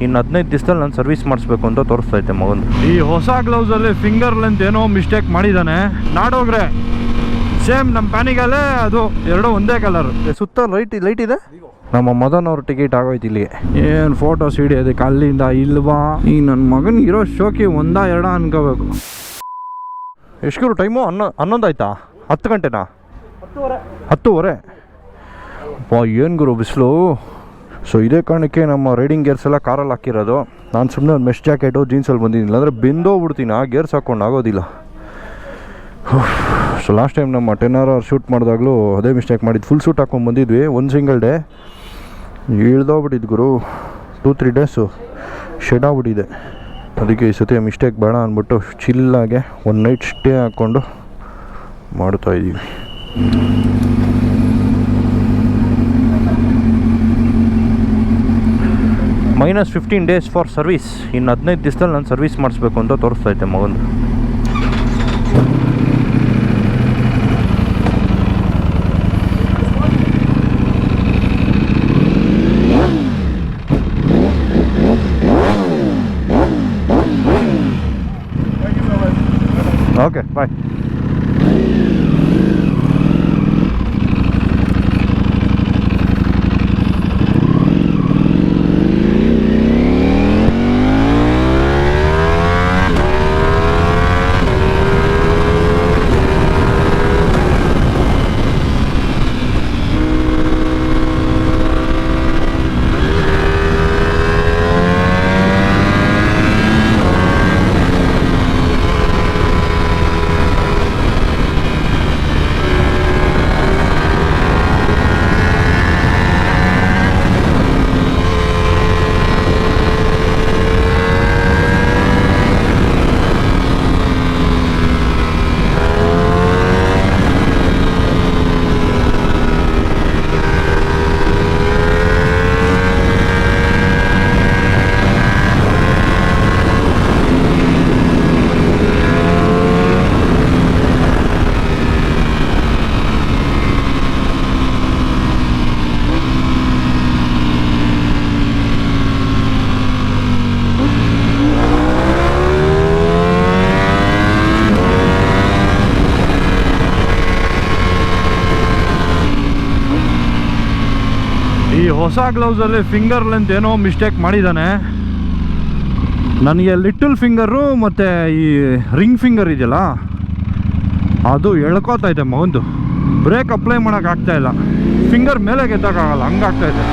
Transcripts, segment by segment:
ಇನ್ನು 15 ದಿವಸದಲ್ಲಿ ನಾನು ಸರ್ವಿಸ್ ಮಾಡಿಸ್ಬೇಕು ಅಂತ ತೋರಿಸ್ತೈತೆ ಮಗಂದು. ಈ ಹೊಸ ಗ್ಲೌಸಲ್ಲಿ ಫಿಂಗರ್ ಲೆಂತ್ ಏನೋ ಮಿಸ್ಟೇಕ್ ಮಾಡಿದ್ದಾನೆ. ನಾಡೋಗ್ರೆ ಸೇಮ್ ನಮ್ಮ ಪ್ಯಾನಿಗಲ್ಲೇ ಅದು ಎರಡು ಒಂದೇ ಕಲರ್. ಸುತ್ತ ಲೈಟ್ ಇದೆ. ನಮ್ಮ ಮದನ್ ಅವ್ರ ಟಿಕೆಟ್ ಆಗೋಯ್ತು ಇಲ್ಲಿಗೆ. ಏನು ಫೋಟೋಸ್ ಹಿಡಿಯೋದಕ್ಕೆ ಅಲ್ಲಿಂದ ಇಲ್ವಾ? ಈ ನನ್ನ ಮಗನ ಇರೋ ಶೋಕಿ ಒಂದಾ ಎರಡ ಅನ್ಕೋಬೇಕು. ಎಷ್ಟ್ರು ಟೈಮು? 11 ಆಯ್ತಾ? 10 ಗಂಟೆನಾ? 10:30. ಏನು ಗುರು ಬಿಸಿಲು. ಸೊ ಇದೇ ಕಾರಣಕ್ಕೆ ನಮ್ಮ ರೈಡಿಂಗ್ ಗೇರ್ಸ್ ಎಲ್ಲ ಕಾರಲ್ಲಿ ಹಾಕಿರೋದು. ನಾನು ಸುಮ್ಮನೆ ಒಂದು ಮೆಶ್ ಜಾಕೆಟು ಜೀನ್ಸಲ್ಲಿ ಬಂದಿದ್ದಿಲ್ಲ ಅಂದರೆ ಬೆಂದೋಗ್ಬಿಡ್ತೀನಿ. ಆ ಗೇರ್ಸ್ ಹಾಕ್ಕೊಂಡು ಆಗೋದಿಲ್ಲ. ಸೊ ಲಾಸ್ಟ್ ಟೈಮ್ ನಮ್ಮ 10 hours ಶೂಟ್ ಮಾಡಿದಾಗಲೂ ಅದೇ ಮಿಸ್ಟೇಕ್ ಮಾಡಿದ್ದು. ಫುಲ್ ಶೂಟ್ ಹಾಕ್ಕೊಂಡು ಬಂದಿದ್ವಿ ಒಂದು ಸಿಂಗಲ್ ಡೇ. ಇಳ್ದೋಗ್ಬಿಟ್ಟಿದ್ದು ಗುರು. 2-3 ಡೇಸು ಶೆಡ್ ಆಗ್ಬಿಟ್ಟಿದೆ. ಅದಕ್ಕೆ ಈ ಸತಿ ಮಿಸ್ಟೇಕ್ ಬೇಡ ಅಂದ್ಬಿಟ್ಟು ಚಿಲ್ಲಾಗೆ ಒಂದು ನೈಟ್ ಸ್ಟೇ ಹಾಕ್ಕೊಂಡು ಮಾಡ್ತಾಯಿದ್ದೀವಿ. -15 days ಫಾರ್ ಸರ್ವಿಸ್. ಇನ್ನು 15 ದಿವಸದಲ್ಲಿ ನಾನು ಸರ್ವಿಸ್ ಮಾಡಿಸ್ಬೇಕು ಅಂತ ತೋರಿಸ್ತೈತೆ ಮಗಂದು. Okay bye. ಈ ಹೊಸ ಗ್ಲೌಸಲ್ಲಿ ಫಿಂಗರ್ ಲೆಂತ್ ಏನೋ ಮಿಸ್ಟೇಕ್ ಮಾಡಿದ್ದಾನೆ. ನನಗೆ ಲಿಟಲ್ ಫಿಂಗರು ಮತ್ತು ಈ ರಿಂಗ್ ಫಿಂಗರ್ ಇದೆಯಲ್ಲ ಅದು ಎಳ್ಕೋತೈತೆ ಮಗಂದು. Break apply ಮಾಡೋಕ್ಕಾಗ್ತಾಯಿಲ್ಲ. ಫಿಂಗರ್ ಮೇಲೆ ಗೆದ್ದಕ್ಕಾಗಲ್ಲ, ಹಂಗಾಗ್ತಾಯಿದೆ.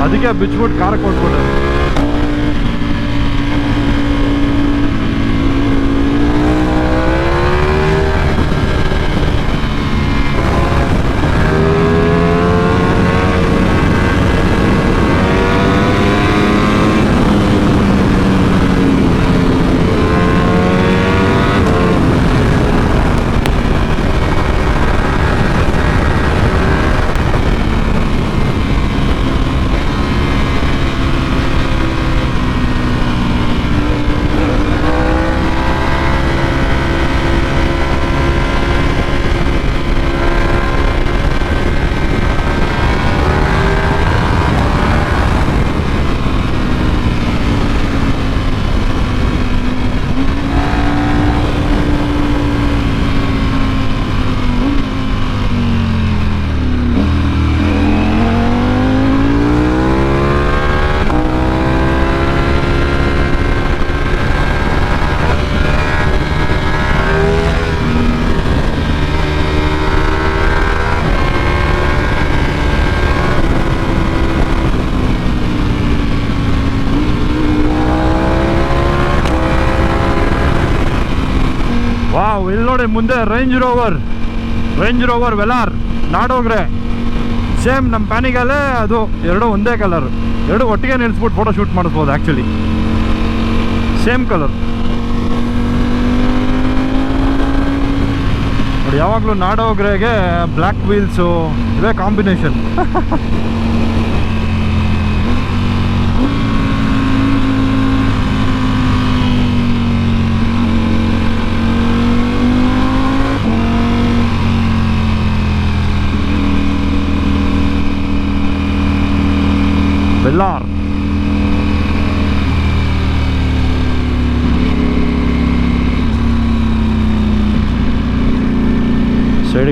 ಅದಕ್ಕೆ ಬಿಚ್ಬಿಟ್ಟು ಕಾರ್ ಕೊಟ್ಬಿಟ್ಟೆ. ವಾವ್, ಇಲ್ಲಿ ನೋಡಿ ಮುಂದೆ ರೇಂಜ್ ರೋವರ್ ವೆಲಾರ್ ನಾಡೋಗ್ರೆ. ಸೇಮ್ ನಮ್ಮ ಪ್ಯಾನಿಗಲ್ಲೇ ಅದು ಎರಡು ಒಂದೇ ಕಲರ್. ಎರಡು ಒಟ್ಟಿಗೆ ನಿಲ್ಲಿಸ್ಬಿಟ್ಟು ಫೋಟೋ ಶೂಟ್ ಮಾಡಿಸ್ಬೋದು. ಆ್ಯಕ್ಚುಲಿ ಸೇಮ್ ಕಲರ್ ನೋಡಿ. ಯಾವಾಗಲೂ ನಾಡೋಗ್ರೆಗೆ ಬ್ಲ್ಯಾಕ್ ವೀಲ್ಸು ಇವೇ ಕಾಂಬಿನೇಷನ್. ವೆಲಾರ್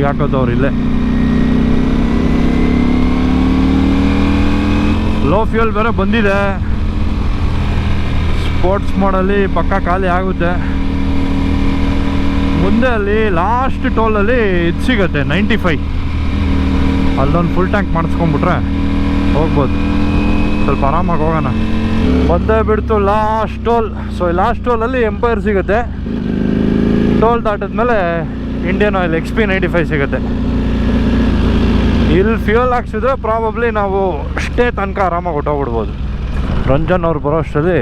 ಫ್ಯೂಲಿಗೆ ಹಾಕೋದವ್ರು ಇಲ್ಲೇ. ಲೋ ಫ್ಯೂಲ್ ಬೇರೆ ಬಂದಿದೆ, ಸ್ಪೋರ್ಟ್ಸ್ ಮೋಡಲ್ಲಿ ಪಕ್ಕ ಖಾಲಿ ಆಗುತ್ತೆ. ಮುಂದೆ ಅಲ್ಲಿ ಲಾಸ್ಟ್ ಟೋಲಲ್ಲಿ ಇದು ಸಿಗುತ್ತೆ 95, ಅಲ್ಲೊಂದು ಫುಲ್ ಟ್ಯಾಂಕ್ ಮಾಡಿಸ್ಕೊಂಡ್ಬಿಟ್ರೆ ಹೋಗ್ಬೋದು, ಸ್ವಲ್ಪ ಆರಾಮಾಗಿ ಹೋಗೋಣ. ಬಂದೇ ಬಿಡ್ತು ಲಾಸ್ಟ್ ಟೋಲ್. ಸೊ ಲಾಸ್ಟ್ ಟೋಲಲ್ಲಿ ಎಂಪೈರ್ ಸಿಗುತ್ತೆ, ಟೋಲ್ ದಾಟಿದ್ಮೇಲೆ ಇಂಡಿಯನ್ ಆಯಿಲ್ XP95 ಸಿಗುತ್ತೆ. ಇಲ್ಲಿ ಫ್ಯೂಲ್ ಹಾಕ್ಸಿದ್ರೆ ಪ್ರಾಬಬ್ಲಿ ನಾವು ಸ್ಟೇ ತನಕ ಆರಾಮಾಗಿ ಹೊಟ್ಟೋಗ್ಬಿಡ್ಬೋದು. ರಂಜನ್ ಅವ್ರು ಬರೋ ಅಷ್ಟರಲ್ಲಿ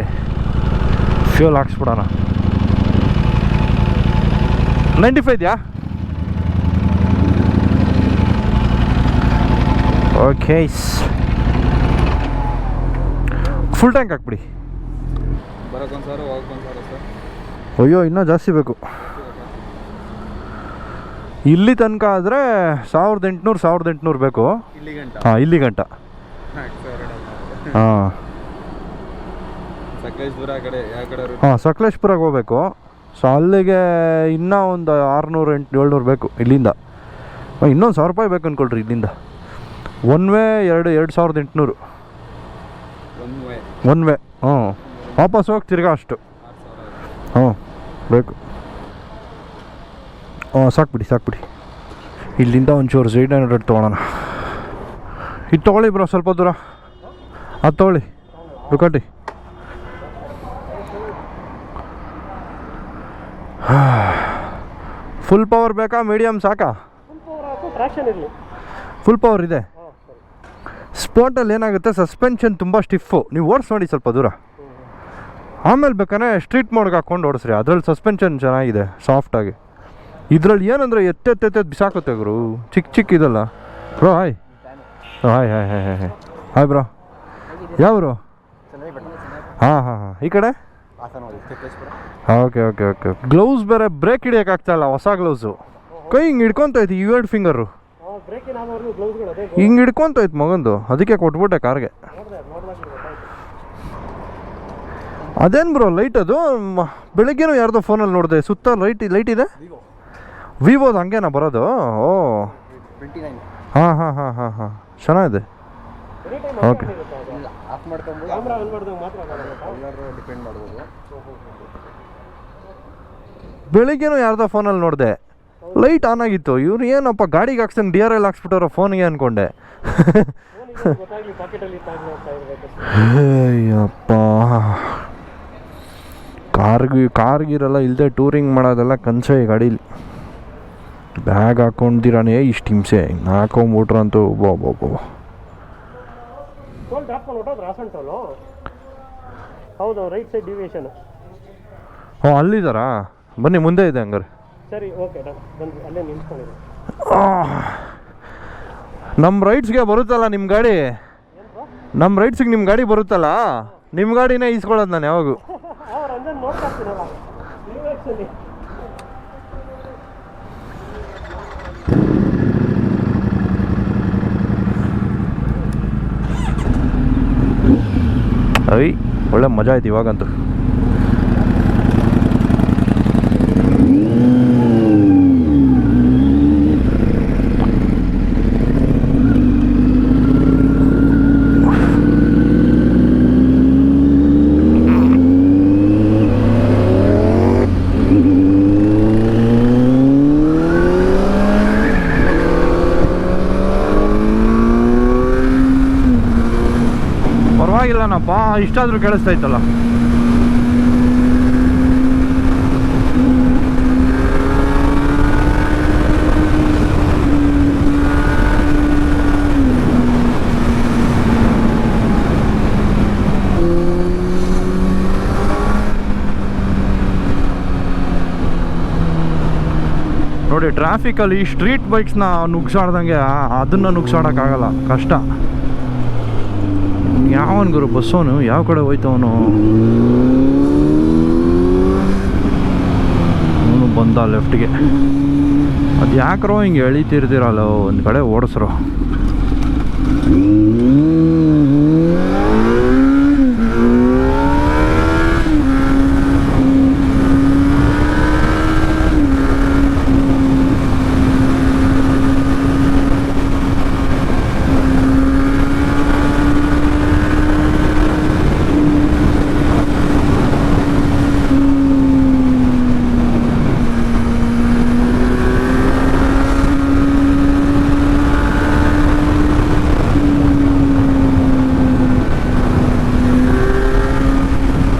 ಫ್ಯೂಲ್ ಹಾಕ್ಸ್ಬಿಡೋಣ. 95 ಇದೆಯಾ? ಓಕೆ, ಫುಲ್ ಟ್ಯಾಂಕ್ ಹಾಕ್ಬಿಡಿ. ಅಯ್ಯೋ ಇನ್ನೂ ಜಾಸ್ತಿ ಬೇಕು. ಇಲ್ಲಿ ತನಕ ಆದರೆ 1800 ಬೇಕು. ಹಾಂ, ಇಲ್ಲಿ ಗಂಟ. ಹಾಂ ಹಾಂ, ಸಕಲೇಶ್ಪುರಕ್ಕೆ ಹೋಗ್ಬೇಕು. ಸೊ ಅಲ್ಲಿಗೆ ಇನ್ನೂ ಒಂದು 600-700 ಬೇಕು ಇಲ್ಲಿಂದ. ಇನ್ನೊಂದು 1000 ರೂಪಾಯಿ ಬೇಕು ಅಂದ್ಕೊಳ್ರಿ ಇಲ್ಲಿಂದ. One way 2800 one way. ಹ್ಞೂ, ವಾಪಸ್ ಹೋಗಿ ತಿರ್ಗಾ ಅಷ್ಟು. ಹ್ಞೂ ಬೇಕು. ಸಾಕ್ಬಿಡಿ. ಇಲ್ಲಿಂದ ಒಂಚೂರು 800 ತೊಗೊಳೋಣ. ಇದು ತೊಗೊಳ್ಳಿ ಬ್ರೋ, ಸ್ವಲ್ಪ ದೂರ ಅದು ತೊಗೊಳ್ಳಿ ಡುಕಾಟಿ. ಫುಲ್ ಪವರ್ ಬೇಕಾ, ಮೀಡಿಯಮ್ ಸಾಕಾ? ಫುಲ್ ಪವರ್ ಇದೆ. ಸ್ಪೋರ್ಟಲ್ಲಿ ಏನಾಗುತ್ತೆ, ಸಸ್ಪೆನ್ಷನ್ ತುಂಬ ಸ್ಟಿಫು. ನೀವು ಓಡಿಸ್ ನೋಡಿ ಸ್ವಲ್ಪ ದೂರ, ಆಮೇಲೆ ಬೇಕಾದ್ರೆ ಸ್ಟ್ರೀಟ್ ಮೋಡ್ಗೆ ಹಾಕ್ಕೊಂಡು ಓಡಿಸ್ರಿ. ಅದರಲ್ಲಿ ಸಸ್ಪೆನ್ಷನ್ ಚೆನ್ನಾಗಿದೆ, ಸಾಫ್ಟಾಗಿ. ಇದರಲ್ಲಿ ಏನಂದರೆ ಎತ್ತೆತ್ತು ಬಿಸಾಕುತ್ತೆ ಗುರು, ಚಿಕ್ಕ ಇದಲ್ಲ ಬ್ರೋ. ಹಾಯ್ ಬ್ರೋ, ಯಾವ ಬ್ರೋ? ಹಾಂ, ಈ ಕಡೆ. ಓಕೆ. ಗ್ಲೌಸ್ ಬೇರೆ ಬ್ರೇಕ್ ಹಿಡಿಯೋಕ್ಕಾಗ್ತಾಯಿಲ್ಲ, ಹೊಸ ಗ್ಲೌಸು. ಕೈ ಹಿಂಗೆ ಹಿಡ್ಕೊತೈತಿ, ಇವೆರಡು ಫಿಂಗರು ಹಿಂಗೆ ಹಿಡ್ಕೊತೈತೆ ಮಗಂದು, ಅದಕ್ಕೆ ಕೊಟ್ಬಿಟ್ಟೆ ಕಾರ್ಗೆ. ಅದೇನು ಬ್ರೋ ಲೈಟ್ ಅದು? ಬೆಳಗ್ಗೆನೂ ಯಾರ್ದೋ ಫೋನಲ್ಲಿ ನೋಡಿದೆ, ಸುತ್ತ ಲೈಟ್ ಇದೆ. ವಿವೋದು ಹಂಗೇನಾ ಬರೋದು? ಓ ಹಾಂ, ಚೆನ್ನಾಗಿದೆ. ಓಕೆ, ಬೆಳಿಗ್ಗೆನೂ ಯಾರ್ದೋ ಫೋನಲ್ಲಿ ನೋಡಿದೆ, ಲೈಟ್ ಆನ್ ಆಗಿತ್ತು. ಇವ್ರು ಏನಪ್ಪ ಗಾಡಿಗೆ ಹಾಕ್ಸಂಗೆ DRL ಹಾಕ್ಸ್ಬಿಟ್ಟವ್ರ ಫೋನಿಗೆ ಅಂದ್ಕೊಂಡೆ. ಅಯ್ಯಪ್ಪ, ಕಾರ್ಗಿರಲ್ಲ ಇಲ್ಲದೆ ಟೂರಿಂಗ್ ಮಾಡೋದೆಲ್ಲ ಕನಸೆ ಈ ಗಾಡೀಲಿ. ಬ್ಯಾಗ್ ಹಾಕೊಂಡಿರಾನೇ ಇಷ್ಟು ಹಿಂಸೆ, ಹಿಂಗೆ ಹಾಕೊಂಬಿಟ್ರಂತೂ ಬೋ. ಹ್ಞೂ, ಅಲ್ಲಿದ್ದಾರಾ? ಬನ್ನಿ, ಮುಂದೆ ಇದೆ ಹಂಗಾರೆ. ಸರಿ, ಓಕೆ, ಅಲ್ಲೇ ನಿಂತ್ಕೊಂಡಿರಿ. ನಮ್ಮ ರೈಟ್ಸ್ಗೆ ಬರುತ್ತಲ್ಲ ನಿಮ್ಮ ಗಾಡಿ, ನಮ್ಮ ರೈಟ್ಸಿಗೆ ನಿಮ್ಮ ಗಾಡಿ ಬರುತ್ತಲ್ಲ, ನಿಮ್ಮ ಗಾಡಿನೇ ಈಸ್ಕೊಳ್ಳೋದು ನಾನು ಯಾವಾಗೂ. ಅಯ್ಯ, ಒಳ್ಳೆ ಮಜಾ ಆಯ್ತು ಇವಾಗಂತೂ. ಪರವಾಗಿಲ್ಲನಪ್ಪ, ಇಷ್ಟಾದರೂ ಕೇಳಿಸ್ತಾ ಇತ್ತಲ್ಲ. ನೋಡಿ, ಟ್ರಾಫಿಕಲ್ಲಿ ಸ್ಟ್ರೀಟ್ ಬೈಕ್ಸ್ನ ನುಗ್ಸಾಡ್ದಂಗೆ ಅದನ್ನು ನುಗ್ಸಾಡೋಕ್ಕಾಗಲ್ಲ, ಕಷ್ಟ. ಯಾವನ್ ಗುರು ಬಸ್ಸವನು, ಯಾವ ಕಡೆ ಹೋಯ್ತವನು? ಅವನು ಬಂದ ಲೆಫ್ಟ್ಗೆ. ಅದು ಯಾಕ್ರೋ ಹಿಂಗೆ ಎಳಿತಿರ್ತೀರಲ್ಲ, ಒಂದು ಕಡೆ ಓಡಿಸ್ರೋ.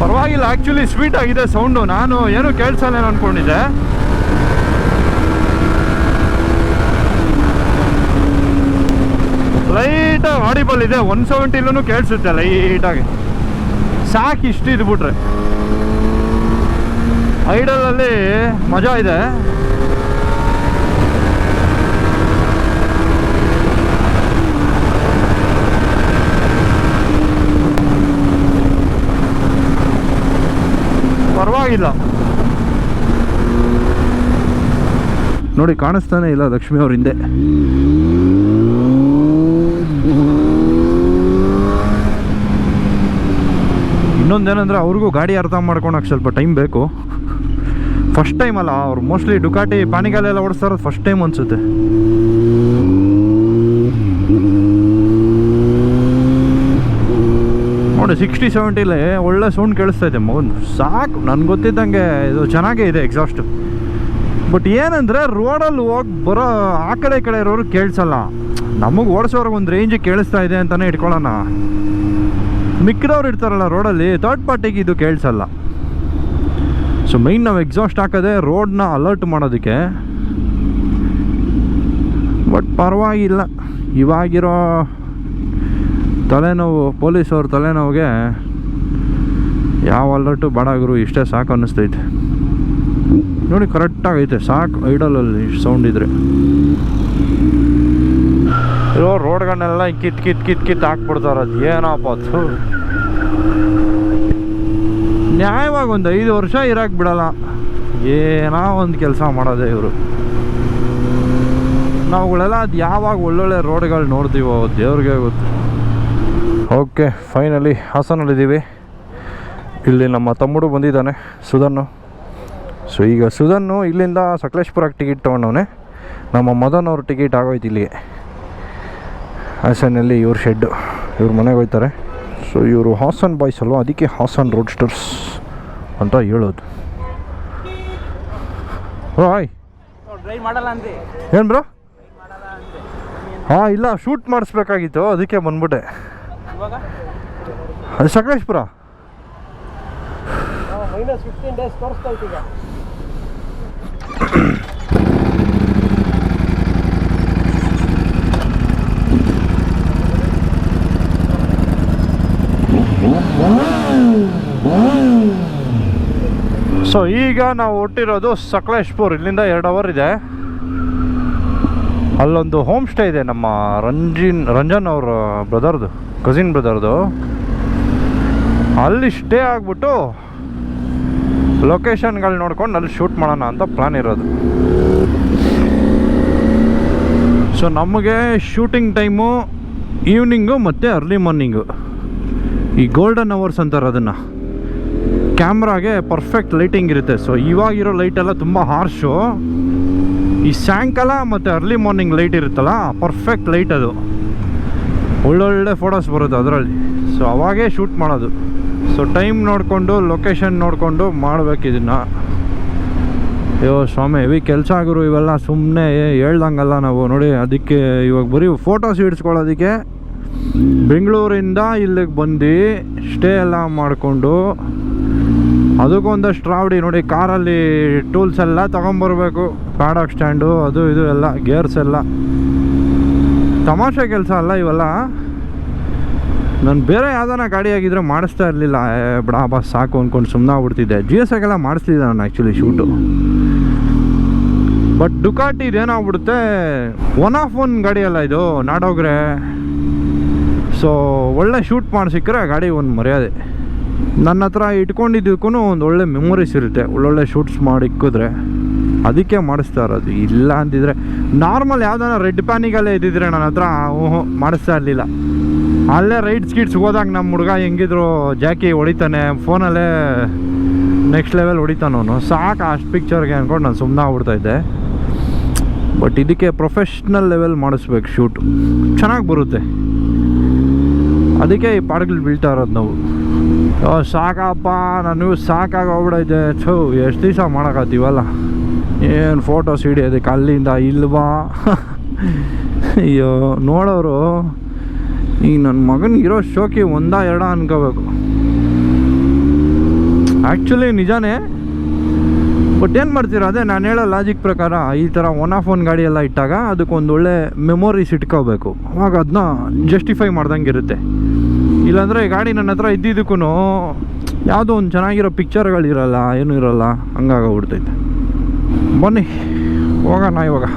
ಪರವಾಗಿಲ್ಲ, ಆ್ಯಕ್ಚುಲಿ ಸ್ವೀಟ್ ಆಗಿದೆ ಸೌಂಡು. ನಾನು ಏನು ಕೇಳಿಸಲ್ಲ ಅಂದ್ಕೊಂಡಿದ್ದೆ. ಲೈಟಾಗಿ ಆಡಿಬಲ್ ಇದೆ. 170 ಕೇಳಿಸುತ್ತೆ ಲೈಟಾಗಿ. ಸಾಕು ಇಷ್ಟು ಇದ್ಬಿಟ್ರೆ. ಐಡಲಲ್ಲಿ ಮಜಾ ಇದೆ. ಪರವಾಗಿಲ್ಲ ನೋಡಿ, ಕಾಣಿಸ್ತಾನೆ ಇಲ್ಲ ಲಕ್ಷ್ಮಿ ಅವ್ರ ಹಿಂದೆ. ಇನ್ನೊಂದೇನಂದ್ರೆ ಅವ್ರಿಗೂ ಗಾಡಿ ಅರ್ಥ ಮಾಡ್ಕೊಳಕ್ಕೆ ಸ್ವಲ್ಪ ಟೈಮ್ ಬೇಕು. ಫಸ್ಟ್ ಟೈಮ್ ಅಲ್ಲ ಅವ್ರು, ಮೋಸ್ಟ್ಲಿ ಡುಕಾಟಿ ಪಾನಿಗಾಲೆಲ್ಲ ಓಡಿಸ್ತಾ ಇರೋದು ಫಸ್ಟ್ ಟೈಮ್ ಅನ್ಸುತ್ತೆ. ನೋಡಿ 60-70 ಒಳ್ಳೆ ಸೌಂಡ್ ಕೇಳಿಸ್ತೈತೆ ಮಗನ್. ಸಾಕು, ನನ್ಗೆ ಗೊತ್ತಿದ್ದಂಗೆ ಇದು ಚೆನ್ನಾಗೇ ಇದೆ ಎಕ್ಸಾಸ್ಟ್. ಬಟ್ ಏನಂದರೆ ರೋಡಲ್ಲಿ ಹೋಗಿ ಬರೋ ಆ ಕಡೆ ಈ ಕಡೆ ಇರೋರು ಕೇಳಿಸಲ್ಲ. ನಮಗೆ ಓಡಿಸೋರ್ಗೆ ಒಂದು ರೇಂಜಿಗೆ ಕೇಳಿಸ್ತಾ ಇದೆ ಅಂತಲೇ ಇಟ್ಕೊಳ್ಳೋಣ. ಮಿಕ್ಕಿದವ್ರು ಇರ್ತಾರಲ್ಲ ರೋಡಲ್ಲಿ, ಥರ್ಡ್ ಪಾರ್ಟಿಗೆ ಇದು ಕೇಳಿಸಲ್ಲ. ಸೊ ಮೈನ್ ನಾವು ಎಕ್ಸಾಸ್ಟ್ ಹಾಕೋದೆ ರೋಡ್ನ ಅಲರ್ಟ್ ಮಾಡೋದಕ್ಕೆ. ಬಟ್ ಪರವಾಗಿಲ್ಲ, ಇವಾಗಿರೋ ತಲೆನೋವು, ಪೊಲೀಸವ್ರ ತಲೆನೋವಿಗೆ ಯಾವ ಅಲರ್ಟು ಬೇಡಾಗರು, ಇಷ್ಟೇ ಸಾಕು ಅನ್ನಿಸ್ತೈತೆ. ನೋಡಿ ಕರೆಕ್ಟಾಗೈತೆ, ಸಾಕು ಐಡಲಲ್ಲಿ ಸೌಂಡ್ ಇದ್ರೆ. ಇರೋ ರೋಡ್ಗಳನ್ನೆಲ್ಲ ಕಿತ್ ಹಾಕ್ಬಿಡ್ತಾರೆ. ಅದು ಏನಪ್ಪ ಅದು, ನ್ಯಾಯವಾಗಿ ಒಂದು 5 ವರ್ಷ ಇರಕ್ಕೆ ಬಿಡಲ್ಲ. ಏನೋ ಒಂದು ಕೆಲಸ ಮಾಡೋದೆ ಇವರು. ನಾವುಗಳೆಲ್ಲ ಅದು ಯಾವಾಗ ಒಳ್ಳೊಳ್ಳೆ ರೋಡ್ಗಳು ನೋಡ್ತೀವೋ ದೇವ್ರಿಗೆ ಗೊತ್ತು. ಓಕೆ, ಫೈನಲಿ ಹಾಸನಲ್ಲಿದ್ದೀವಿ. ಇಲ್ಲಿ ನಮ್ಮ ತಮ್ಮಡು ಬಂದಿದ್ದಾನೆ, ಸುಧನ್ನು. ಸೊ ಈಗ ಸುಧನ್ನು ಇಲ್ಲಿಂದ ಸಕಲೇಶ್ಪುರಕ್ಕೆ ಟಿಕೆಟ್ ತೊಗೊಂಡವನೆ. ನಮ್ಮ ಮದನ್ ಅವ್ರ ಟಿಕೆಟ್ ಆಗೋಯ್ತು ಇಲ್ಲಿಗೆ. ಹಾಸನಲ್ಲಿ ಇವ್ರ ಶೆಡ್ಡು, ಇವ್ರ ಮನೆಗೆ ಹೋಗ್ತಾರೆ. ಸೊ ಇವರು ಹಾಸನ್ ಬಾಯ್ಸ್ ಅಲ್ವ, ಅದಕ್ಕೆ ಹಾಸನ್ ರೋಡ್ಸ್ಟರ್ಸ್ ಅಂತ ಹೇಳೋದು. ಹಾಯ್, ಏನು ಬ್ರೋ? ಹಾಂ, ಇಲ್ಲ ಶೂಟ್ ಮಾಡಿಸ್ಬೇಕಾಗಿತ್ತು, ಅದಕ್ಕೆ ಬಂದ್ಬಿಟ್ಟೆ. ಅದು ಸಕಲೇಶ್ಪುರ. -15 days ತೋರಿಸ್ತಾ ಇತ್ತು ಈಗ. ಸೊ ಈಗ ನಾವು ಹೊಟ್ಟಿರೋದು ಸಕಲೇಶ್ಪುರ್. ಇಲ್ಲಿಂದ 2 ಅವರ್ ಇದೆ. ಅಲ್ಲೊಂದು ಹೋಮ್ ಸ್ಟೇ ಇದೆ ನಮ್ಮ ರಂಜನ್ ಅವ್ರ ಬ್ರದರ್ದು, ಕಸಿನ್ ಬ್ರದರ್ದು. ಅಲ್ಲಿ ಸ್ಟೇ ಆಗಿಬಿಟ್ಟು ಲೊಕೇಶನ್ಗಳು ನೋಡ್ಕೊಂಡು ಅಲ್ಲಿ ಶೂಟ್ ಮಾಡೋಣ ಅಂತ ಪ್ಲ್ಯಾನ್ ಇರೋದು. ಸೊ ನಮಗೆ ಶೂಟಿಂಗ್ ಟೈಮು ಈವ್ನಿಂಗು ಮತ್ತು ಅರ್ಲಿ ಮಾರ್ನಿಂಗು. ಈ ಗೋಲ್ಡನ್ ಅವರ್ಸ್ ಅಂತಾರೆ ಅದನ್ನು. ಕ್ಯಾಮ್ರಾಗೆ ಪರ್ಫೆಕ್ಟ್ ಲೈಟಿಂಗ್ ಇರುತ್ತೆ. ಸೊ ಇವಾಗಿರೋ ಲೈಟೆಲ್ಲ ತುಂಬ ಹಾರ್ಶು. ಈ ಸಾಯಂಕಾಲ ಮತ್ತು ಅರ್ಲಿ ಮಾರ್ನಿಂಗ್ ಲೈಟ್ ಇರುತ್ತಲ್ಲ, ಪರ್ಫೆಕ್ಟ್ ಲೈಟ್ ಅದು. ಒಳ್ಳೊಳ್ಳೆ ಫೋಟೋಸ್ ಬರುತ್ತೆ ಅದರಲ್ಲಿ. ಸೊ ಅವಾಗೇ ಶೂಟ್ ಮಾಡೋದು. ಸೊ ಟೈಮ್ ನೋಡಿಕೊಂಡು, ಲೊಕೇಶನ್ ನೋಡಿಕೊಂಡು ಮಾಡ್ಬೇಕು ಇದನ್ನು. ಅಯ್ಯೋ ಸ್ವಾಮಿ, ಹೆವಿ ಕೆಲಸ ಆಗಿರು ಇವೆಲ್ಲ. ಸುಮ್ಮನೆ ಹೇಳ್ದಂಗಲ್ಲ ನಾವು. ನೋಡಿ, ಅದಕ್ಕೆ ಇವಾಗ ಬರೀ ಫೋಟೋಸ್ ಹಿಡಿಸ್ಕೊಳ್ಳೋದಕ್ಕೆ ಬೆಂಗಳೂರಿಂದ ಇಲ್ಲಿಗೆ ಬಂದು ಸ್ಟೇ ಎಲ್ಲ ಮಾಡಿಕೊಂಡು, ಅದಕ್ಕೊಂದಷ್ಟು ರಾವಡಿ. ನೋಡಿ, ಕಾರಲ್ಲಿ ಟೂಲ್ಸ್ ಎಲ್ಲ ತೊಗೊಂಬರ್ಬೇಕು, ಪ್ಯಾಡಾಕ್ ಸ್ಟ್ಯಾಂಡು, ಅದು ಇದು ಎಲ್ಲ, ಗೇರ್ಸ್ ಎಲ್ಲ. ತಮಾಷೆ ಕೆಲಸ ಅಲ್ಲ ಇವೆಲ್ಲ. ನಾನು ಬೇರೆ ಯಾವ್ದಾನ ಗಾಡಿ ಆಗಿದ್ರೆ ಮಾಡಿಸ್ತಾ ಇರಲಿಲ್ಲ. ಬಿಡಾ ಸಾಕು ಅಂದ್ಕೊಂಡು ಸುಮ್ಮನೆ ಆಗ್ಬಿಡ್ತಿದ್ದೆ. GSX ಎಲ್ಲ ಮಾಡಿಸ್ತಿದ್ದೆ ನಾನು ಆ್ಯಕ್ಚುಲಿ ಶೂಟು. ಬಟ್ ಡುಕಾಟಿ ಇದೇನಾಗ್ಬಿಡುತ್ತೆ, 1 ಆಫ್ 1 ಗಾಡಿ ಅಲ್ಲ ಇದು, ನಾಡೋಗ್ರೆ. ಸೊ ಒಳ್ಳೆ ಶೂಟ್ ಮಾಡಿ ಸಿಕ್ಕರೆ ಗಾಡಿ ಒಂದು ಮರ್ಯಾದೆ. ನನ್ನ ಹತ್ರ ಇಟ್ಕೊಂಡಿದ್ದಕ್ಕೂ ಒಂದು ಒಳ್ಳೆ ಮೆಮೊರೀಸ್ ಇರುತ್ತೆ, ಒಳ್ಳೊಳ್ಳೆ ಶೂಟ್ಸ್ ಮಾಡಿ ಇಕ್ಕಿದ್ರೆ. ಅದಕ್ಕೆ ಮಾಡಿಸ್ತಾ ಇರೋದು. ಇಲ್ಲ ಅಂತಿದ್ರೆ ನಾರ್ಮಲ್ ಯಾವ್ದಾನ ರೆಡ್ ಪ್ಯಾನಿಗಲ್ಲೇ ಇದ್ದಿದ್ರೆ ನನ್ನ ಹತ್ರ ಮಾಡಿಸ್ತಾ ಇರಲಿಲ್ಲ. ಅಲ್ಲೇ ರೈಡ್ಸ್ ಗಿಡ್ಸ್ ಹೋದಾಗ ನಮ್ಮ ಹುಡುಗ ಹೆಂಗಿದ್ರು ಜಾಕಿ ಹೊಡಿತಾನೆ, ಫೋನಲ್ಲೇ ನೆಕ್ಸ್ಟ್ ಲೆವೆಲ್ ಹೊಡಿತಾನವನು. ಸಾಕು ಅಷ್ಟು ಪಿಕ್ಚರ್ಗೆ ಅಂದ್ಕೊಂಡು ನಾನು ಸುಮ್ಮನೆ ಆಗ್ಬಿಡ್ತಾಯಿದ್ದೆ. ಬಟ್ ಇದಕ್ಕೆ ಪ್ರೊಫೆಷ್ನಲ್ ಲೆವೆಲ್ ಮಾಡಿಸ್ಬೇಕು ಶೂಟು, ಚೆನ್ನಾಗಿ ಬರುತ್ತೆ. ಅದಕ್ಕೆ ಈ ಪಾಡ್ಗಳು ಬೀಳ್ತಾ ಇರೋದು ನಾವು. ಸಾಕಪ್ಪ, ನನಗೂ ಸಾಕಾಗಿ ಹೋಗ್ಬಿಡೈತೆ. ಎಷ್ಟು ದಿವಸ ಮಾಡೋಕ್ಕಾಗ್ತೀವಲ್ಲ, ಏನು ಫೋಟೋಸ್ ಹಿಡಿಯೋದಕ್ಕೆ ಅಲ್ಲಿಂದ ಇಲ್ವಾ. ಅಯ್ಯೋ ನೋಡೋರು ಈಗ ನನ್ನ ಮಗನಿಗಿರೋ ಶೋಕಿ 1-2 ಅನ್ಕೋಬೇಕು. ಆ್ಯಕ್ಚುಲಿ ನಿಜಾನೇ. ಬಟ್ ಏನು ಮಾಡ್ತೀರಾ, ಅದೇ ನಾನು ಹೇಳೋ ಲಾಜಿಕ್ ಪ್ರಕಾರ ಈ ಥರ ಒನ್ ಆಫ್ ಒನ್ ಗಾಡಿ ಎಲ್ಲ ಇಟ್ಟಾಗ ಅದಕ್ಕೊಂದು ಒಳ್ಳೆ ಮೆಮೊರೀಸ್ ಇಟ್ಕೋಬೇಕು. ಅವಾಗ ಅದನ್ನ ಜಸ್ಟಿಫೈ ಮಾಡ್ದಂಗೆ ಇರುತ್ತೆ. ಇಲ್ಲಾಂದರೆ ಈ ಗಾಡಿ ನನ್ನ ಹತ್ರ ಇದ್ದಿದ್ದಕ್ಕೂ ಯಾವುದೋ ಒಂದು ಚೆನ್ನಾಗಿರೋ ಪಿಕ್ಚರ್ಗಳಿರಲ್ಲ, ಏನೂ ಇರೋಲ್ಲ, ಹಂಗಾಗೋಗ್ಬಿಡ್ತೈತೆ. ಬನ್ನಿ ಹೋಗೋಣ ಇವಾಗ.